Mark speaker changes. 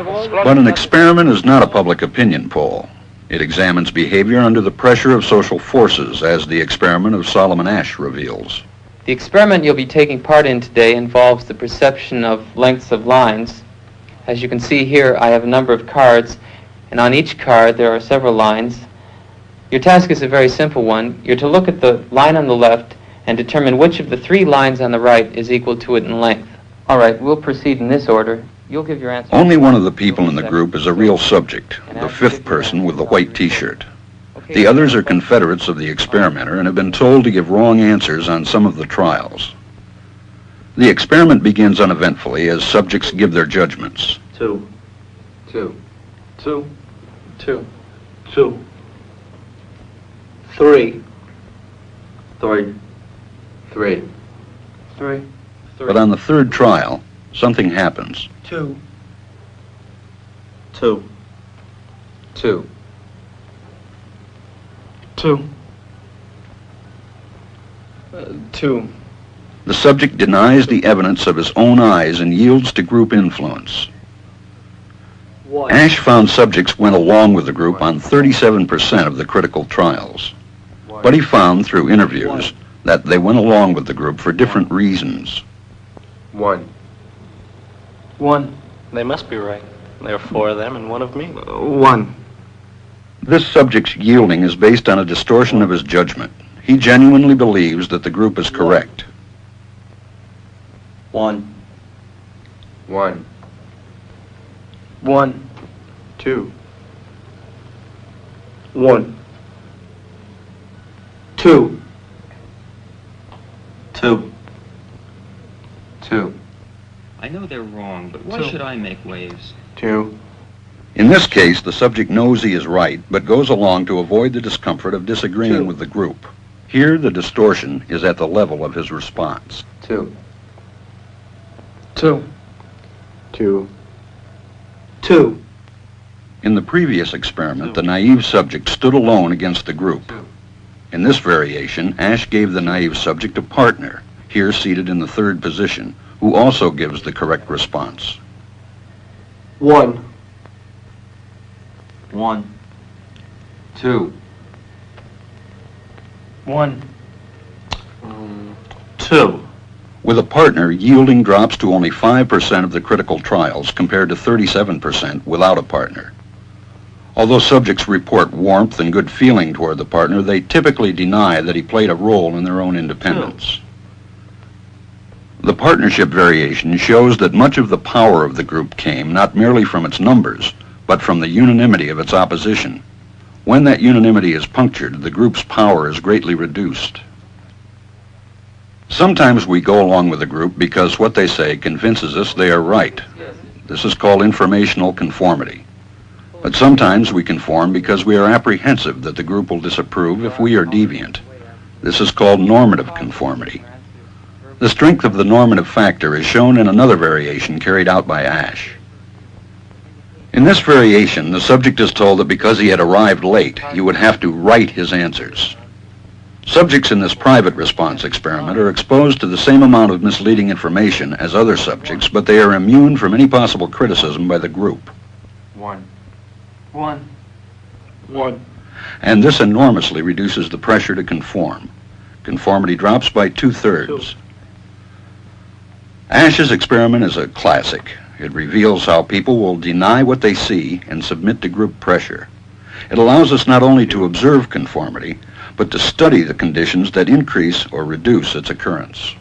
Speaker 1: But an experiment is not a public opinion poll. It examines behavior under the pressure of social forces, as the experiment of Solomon Asch reveals.
Speaker 2: The experiment you'll be taking part in today involves the perception of lengths of lines. As you can see here, I have a number of cards, and on each card there are several lines. Your task is a very simple one. You're to look at the line on the left and determine which of the three lines on the right is equal to it in length. All right, we'll proceed in this order. You'll give your answer.
Speaker 1: Only one of the people in the group is a real subject, the fifth person with the white T-shirt. The others are confederates of the experimenter and have been told to give wrong answers on some of the trials. The experiment begins uneventfully as subjects give their judgments.
Speaker 3: 2.
Speaker 4: 2.
Speaker 3: 2.
Speaker 4: 2.
Speaker 3: 2. 3.
Speaker 4: 3.
Speaker 3: 3.
Speaker 4: 3.
Speaker 1: But on the third trial, something happens.
Speaker 3: 2. 2.
Speaker 4: 2.
Speaker 3: 2. 2.
Speaker 1: The subject denies the evidence of his own eyes and yields to group influence.
Speaker 3: 1.
Speaker 1: Asch found subjects went along with the group on 37% of the critical trials. But he found through interviews that they went along with the group for different reasons.
Speaker 4: 1.
Speaker 3: 1.
Speaker 5: They must be right. There are 4 of them and 1 of me.
Speaker 3: 1.
Speaker 1: This subject's yielding is based on a distortion of his judgment. He genuinely believes that the group is correct.
Speaker 3: 1.
Speaker 4: 1.
Speaker 3: 1.
Speaker 4: 2.
Speaker 3: 1. 2. 2.
Speaker 4: 2.
Speaker 6: I know they're wrong, but why should I make waves?
Speaker 4: 2.
Speaker 1: In this case, the subject knows he is right, but goes along to avoid the discomfort of disagreeing with the group. Here, the distortion is at the level of his response.
Speaker 4: 2.
Speaker 3: 2.
Speaker 4: 2.
Speaker 3: 2.
Speaker 1: In the previous experiment, the naive subject stood alone against the group. In this variation, Asch gave the naive subject a partner, here seated in the third position, who also gives the correct response.
Speaker 3: 1.
Speaker 4: 1. 2.
Speaker 3: 1. 2.
Speaker 1: With a partner, yielding drops to only 5% of the critical trials compared to 37% without a partner. Although subjects report warmth and good feeling toward the partner, they typically deny that he played a role in their own independence. The partnership variation shows that much of the power of the group came not merely from its numbers, but from the unanimity of its opposition. When that unanimity is punctured, the group's power is greatly reduced. Sometimes we go along with a group because what they say convinces us they are right. This is called informational conformity. But sometimes we conform because we are apprehensive that the group will disapprove if we are deviant. This is called normative conformity. The strength of the normative factor is shown in another variation carried out by Asch. In this variation, the subject is told that because he had arrived late, he would have to write his answers. Subjects in this private response experiment are exposed to the same amount of misleading information as other subjects, but they are immune from any possible criticism by the group.
Speaker 4: 1.
Speaker 3: 1. 1.
Speaker 1: And this enormously reduces the pressure to conform. Conformity drops by 2/3. Asch's experiment is a classic. It reveals how people will deny what they see and submit to group pressure. It allows us not only to observe conformity, but to study the conditions that increase or reduce its occurrence.